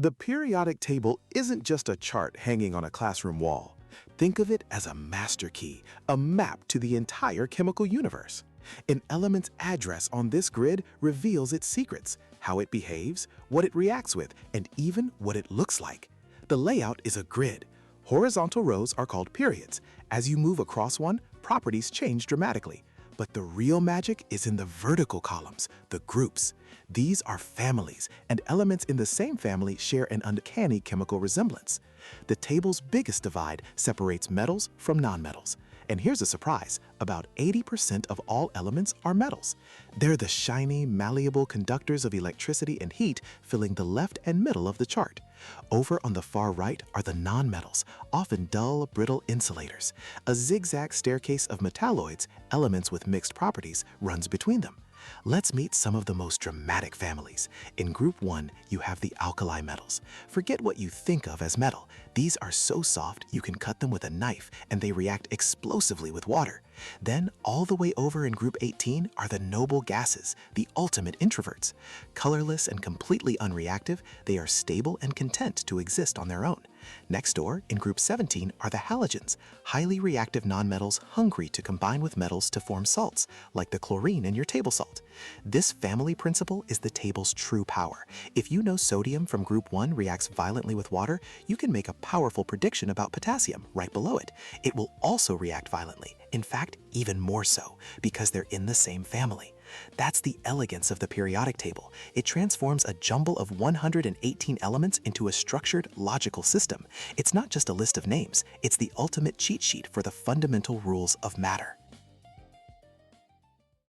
The periodic table isn't just a chart hanging on a classroom wall. Think of it as a master key, a map to the entire chemical universe. An element's address on this grid reveals its secrets, how it behaves, what it reacts with, and even what it looks like. The layout is a grid. Horizontal rows are called periods. As you move across one, properties change dramatically. But the real magic is in the vertical columns, the groups. These are families, and elements in the same family share an uncanny chemical resemblance. The table's biggest divide separates metals from nonmetals. And here's a surprise, about 80% of all elements are metals. They're the shiny, malleable conductors of electricity and heat filling the left and middle of the chart. Over on the far right are the nonmetals, often dull, brittle insulators. A zigzag staircase of metalloids, elements with mixed properties, runs between them. Let's meet some of the most dramatic families. In Group 1, you have the alkali metals. Forget what you think of as metal. These are so soft you can cut them with a knife and they react explosively with water. Then, all the way over in Group 18 are the noble gases, the ultimate introverts. Colorless and completely unreactive, they are stable and content to exist on their own. Next door, in Group 17, are the halogens, highly reactive nonmetals hungry to combine with metals to form salts, like the chlorine in your table salt. This family principle is the table's true power. If you know sodium from Group 1 reacts violently with water, you can make a powerful prediction about potassium right below it. It will also react violently. In fact, even more so, because they're in the same family. That's the elegance of the periodic table. It transforms a jumble of 118 elements into a structured, logical system. It's not just a list of names, it's the ultimate cheat sheet for the fundamental rules of matter.